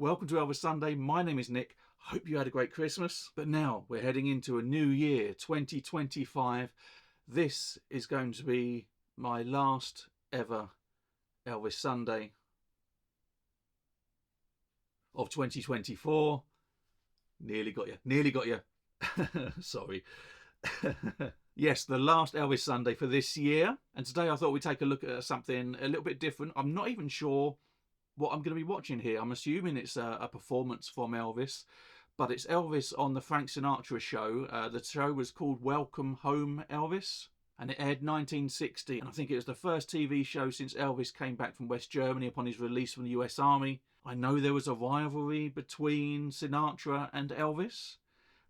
Welcome to Elvis Sunday. My name is Nick. Hope you had a great Christmas. But now we're heading into a new year, 2025. This is going to be my last ever Elvis Sunday of 2024. Nearly got you. Sorry. Yes, the last Elvis Sunday for this year. And today I thought we'd take a look at something a little bit different. I'm not even sure what I'm going to be watching here. I'm assuming it's a performance from Elvis, but it's Elvis on the Frank Sinatra show. The show was called Welcome Home Elvis, and it aired 1960, and I think it was the first TV show since Elvis came back from West Germany upon his release from the US Army. I know there was a rivalry between Sinatra and Elvis,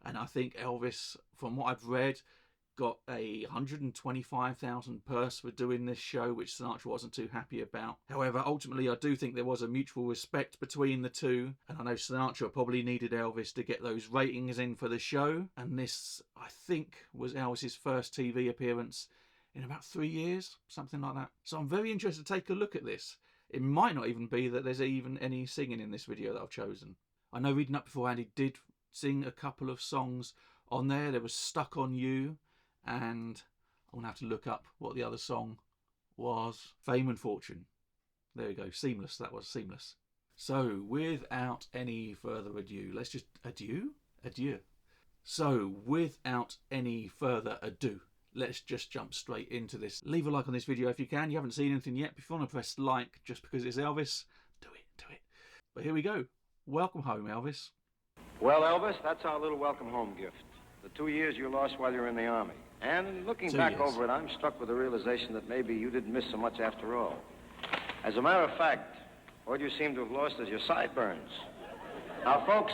and I think Elvis, from what I've read, got a $125,000 purse for doing this show, which Sinatra wasn't too happy about. However, ultimately I do think there was a mutual respect between the two, and I know Sinatra probably needed Elvis to get those ratings in for the show, and this, I think, was Elvis's first TV appearance in about 3 years, something like that. So I'm very interested to take a look at this. It might not even be that there's even any singing in this video that I've chosen. I know reading up beforehand he did sing a couple of songs on there. There was Stuck on You, and I'm going to have to look up what the other song was. Fame and Fortune. There we go. Seamless. That was Seamless. So without any further ado, let's just... Adieu? So without any further ado, let's just jump straight into this. Leave a like on this video if you can. You haven't seen anything yet. If you want to press like just because it's Elvis, do it. But here we go. Welcome home, Elvis. Well, Elvis, that's our little welcome home gift. The 2 years you lost while you were in the Army. And looking back over it, I'm struck with the realization that maybe you didn't miss so much after all. As a matter of fact, what you seem to have lost is your sideburns. Now, folks,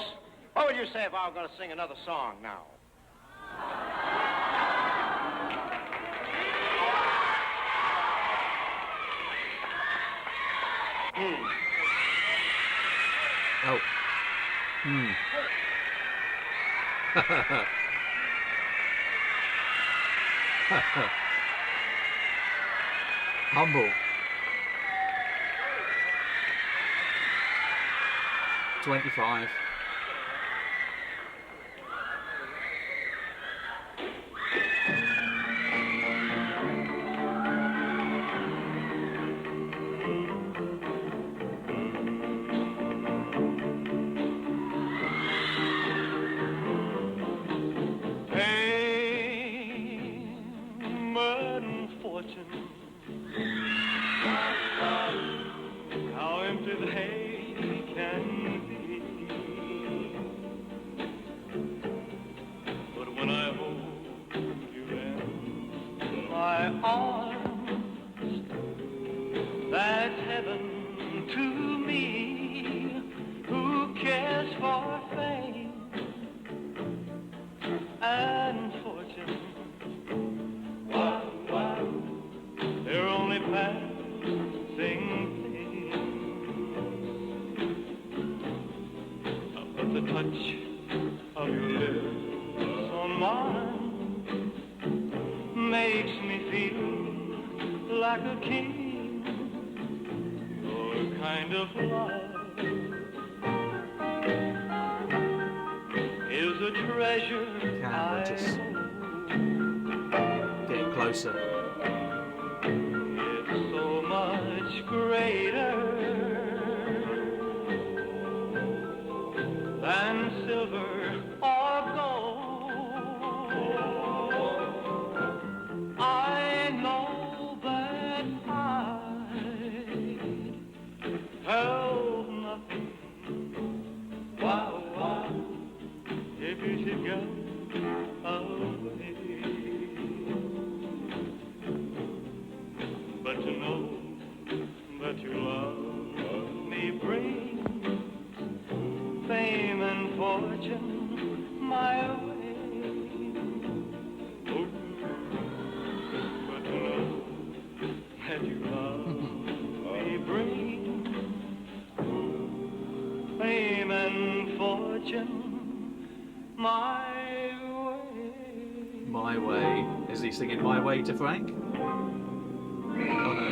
what would you say if I were going to sing another song now? Humble. 25. How empty the hay can be. But when I hold you in my arms, that's heaven to me. Who cares for fame and fortune? They're only passing things. But the touch of your lips on mine makes me feel like a king. Your kind of love is a treasure I know. Getting closer. Greater than silver or gold. I know that I'd held nothing. Wow, if you should go away. But to know that you love me brings fame and fortune my way. Oh, but to know that you love me brings fame and fortune my way. My Way. Is he singing My Way to Frank? Oh no.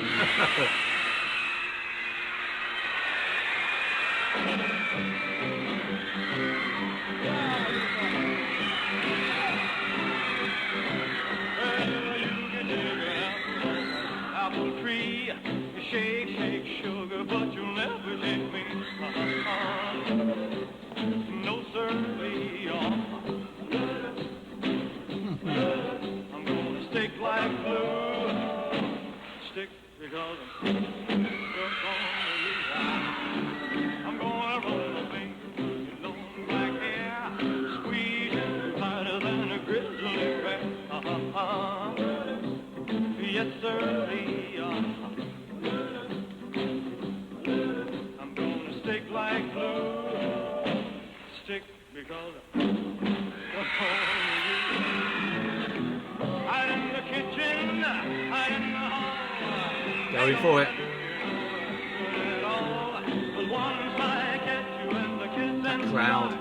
Apple tree, you shake, shake sugar, but you'll never shake me. No, sir, I'm gonna stick like glue. Stick because I'm stuck on you. I'm gonna roll my finger through your long black hair, squeeze you tighter than a grizzly bear. Yes, sir. I'm gonna stick like glue. Stick because I'm in the kitchen, I'm in the hall. Going for it. But once I get you in the kitchen, Crowd.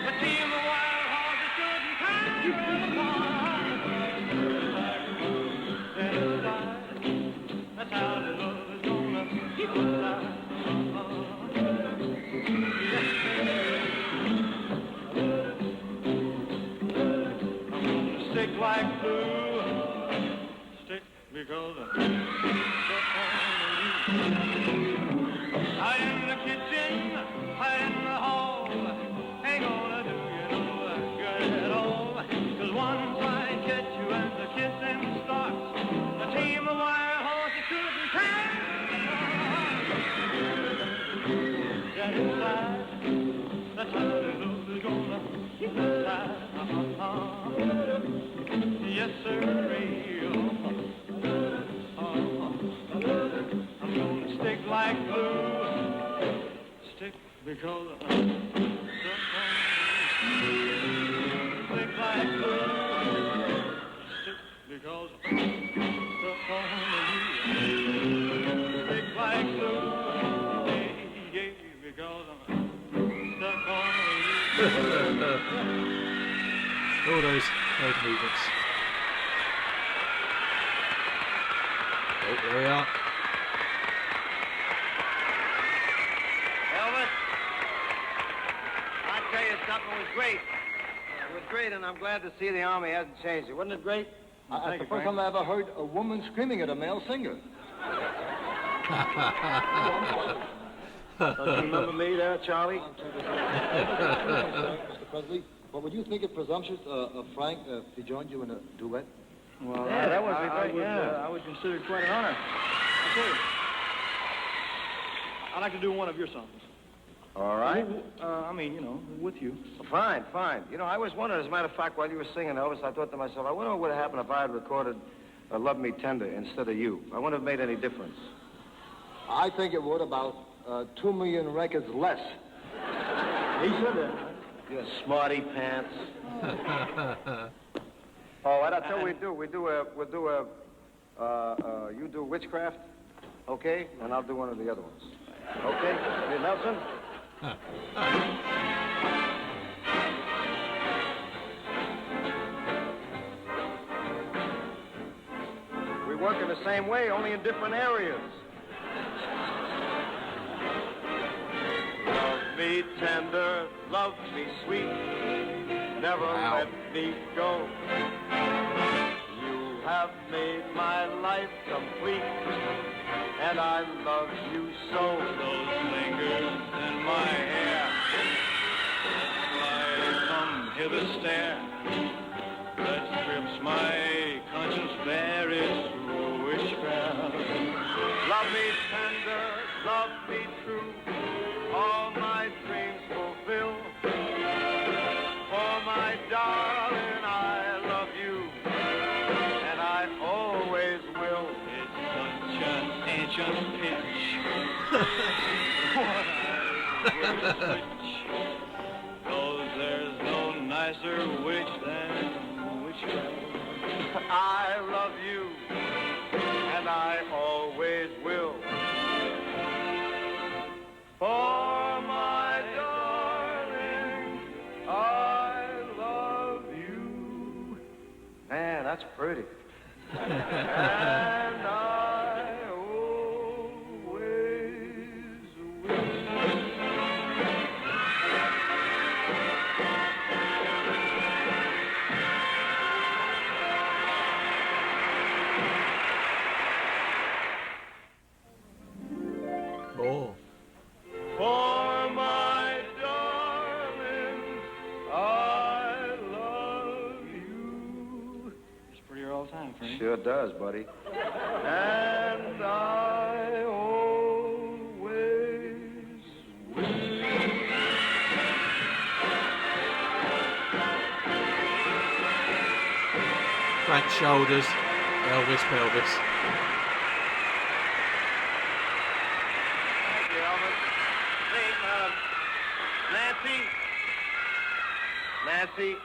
the team of wild horses couldn't tear you apart. That's how the love is gonna keep us alive. I'm gonna stick like glue. Stick because I'm stuck on you. High in the kitchen, high in the hall. Ain't gonna do you no good at all. 'Cause once I get you and the kissing starts, the team of wild horses couldn't tear. Get inside. That's how the love is gonna keep inside. Yes, sir. I'm gonna stick like glue. Stick because I'm stuck on you. Stick like glue. Stick because I'm stuck on you. Stick like glue. Yeah, because I'm stuck on you. All those head movements. Oh, there we are. Elvis, I'll tell you something, it was great. It was great, and I'm glad to see the Army hasn't changed it. Wasn't it great? That's the first time I ever heard a woman screaming at a male singer. Don't you remember me there, Charlie? Mr. Presley, but would you think it presumptuous of Frank if he joined you in a duet? Well, Yeah, that would be great, I would consider it quite an honor. I'll tell you. I'd like to do one of your songs. All right. I mean, you know, with you. Fine, fine. You know, I was wondering, as a matter of fact, while you were singing, Elvis, I thought to myself, I wonder what would have happened if I had recorded Love Me Tender instead of you. I wonder if it made any difference. I think it would about 2 million records less. He said that. You smarty pants. Oh, what I tell you you do Witchcraft, okay? And I'll do one of the other ones. Okay? You, Nelson? We work in the same way, only in different areas. Love me tender, love me sweet, never let me go. You have made my life complete, and I love you so. Those fingers in my hair, like some hither stare, that strips my conscience bare, it's witchcraft. Love me tender, love me true, all my dreams fulfill. For my darling, I love you, and I always will. It's such an ancient pitch. What I would switch, 'cause there's no nicer witch than witchcraft. I love you, and I always will. For my darling, I love you. Man, that's pretty. And I always will. Sure does, buddy. And I always will. Frank's shoulders, Elvis pelvis. Thank you, Elvis. Say,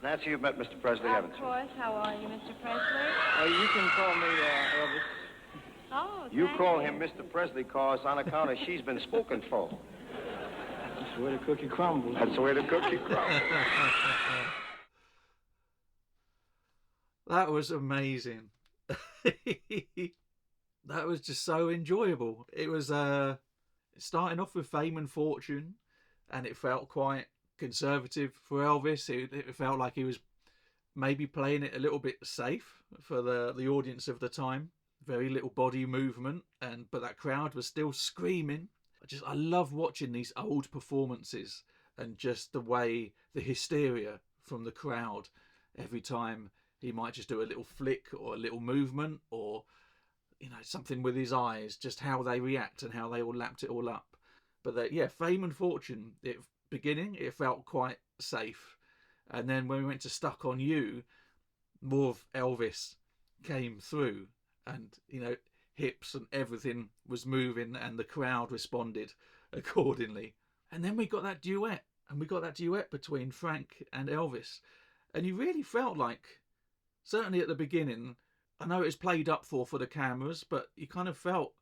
Nancy, you've met Mr. Presley, haven't you? Of course. How are you, Mr. Presley? You can call me Elvis. Oh, You thank call him Mr. Presley, cause on account of she's been spoken for. That's the way the cookie crumbles. That's the way the cookie crumbles. That was amazing. That was just so enjoyable. It was starting off with Fame and Fortune, and it felt quite conservative for Elvis. It felt like he was maybe playing it a little bit safe for the audience of the time. Very little body movement, but that crowd was still screaming. I love watching these old performances and just the way the hysteria from the crowd every time he might just do a little flick or a little movement or something with his eyes, just how they react and how they all lapped it all up. But Fame and Fortune, beginning it felt quite safe, and then when we went to Stuck on You, more of Elvis came through, and hips and everything was moving and the crowd responded accordingly. And then we got that duet between Frank and Elvis, and you really felt like, certainly at the beginning, I know it was played up for the cameras, but you kind of felt,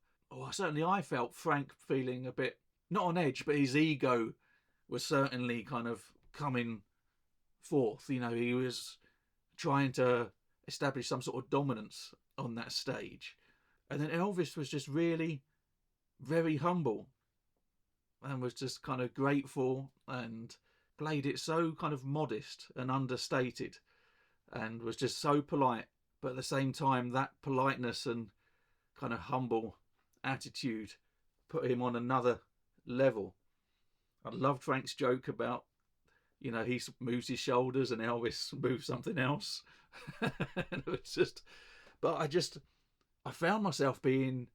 certainly I felt Frank feeling a bit, not on edge, but his ego was certainly kind of coming forth. He was trying to establish some sort of dominance on that stage. And then Elvis was just really very humble and was just kind of grateful and played it so kind of modest and understated and was just so polite. But at the same time, that politeness and kind of humble attitude put him on another level. I loved Frank's joke about, he moves his shoulders and Elvis moves something else. And it was just, but I found myself being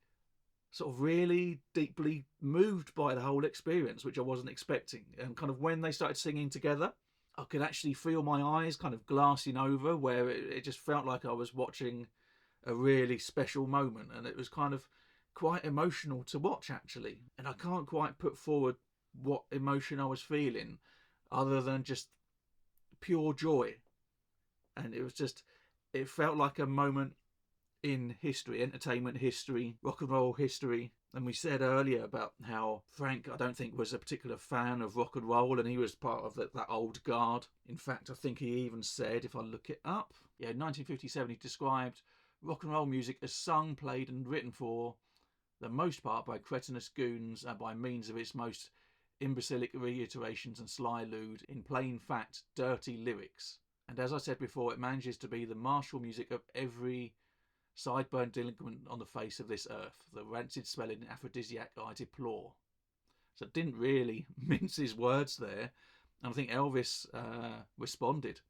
sort of really deeply moved by the whole experience, which I wasn't expecting. And kind of when they started singing together, I could actually feel my eyes kind of glassing over, where it just felt like I was watching a really special moment. And it was kind of quite emotional to watch, actually. And I can't quite put forward what emotion I was feeling other than just pure joy. And it felt like a moment in history, entertainment history, rock and roll history. And we said earlier about how Frank, I don't think, was a particular fan of rock and roll, and he was part of that old guard. In fact, I think he even said, if I look it up, in 1957 he described rock and roll music as sung, played and written for the most part by cretinous goons and by means of its most imbecilic reiterations and sly lewd, in plain fact, dirty lyrics. And as I said before, it manages to be the martial music of every sideburn delinquent on the face of this earth. The rancid smelling aphrodisiac I deplore. So it didn't really mince his words there. And I think Elvis responded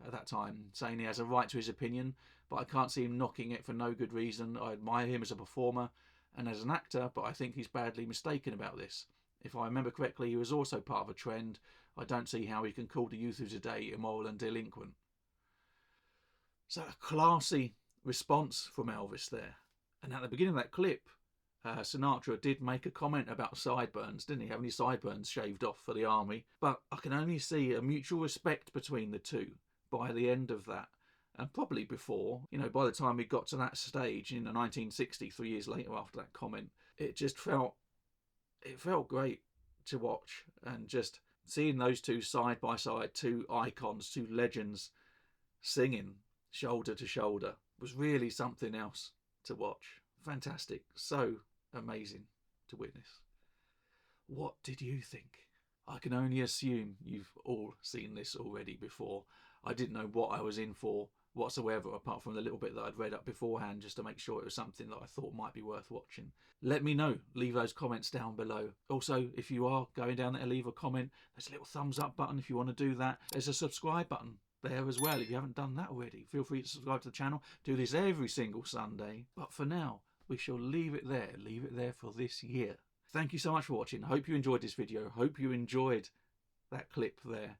at that time, saying he has a right to his opinion, but I can't see him knocking it for no good reason. I admire him as a performer and as an actor, but I think he's badly mistaken about this. If I remember correctly, he was also part of a trend. I don't see how he can call the youth of today immoral and delinquent. So a classy response from Elvis there. And at the beginning of that clip, Sinatra did make a comment about sideburns, didn't he? Having his sideburns shaved off for the army. But I can only see a mutual respect between the two by the end of that. And probably before, by the time we got to that stage in the 1960s, 3 years later after that comment, it felt great to watch. And just seeing those two side by side, two icons, two legends singing shoulder to shoulder was really something else to watch. Fantastic. So amazing to witness. What did you think? I can only assume you've all seen this already before. I didn't know what I was in for whatsoever, apart from the little bit that I'd read up beforehand, just to make sure it was something that I thought might be worth watching. Let me know. Leave those comments down below. Also, if you are going down there, leave a comment. There's a little thumbs up button if you want to do that. There's a subscribe button there as well. If you haven't done that already, feel free to subscribe to the channel. Do this every single Sunday. But for now, we shall leave it there. Leave it there for this year. Thank you so much for watching. I hope you enjoyed this video. Hope you enjoyed that clip there.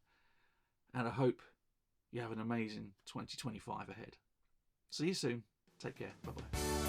And I hope you have an amazing 2025 ahead. See you soon. Take care. Bye-bye.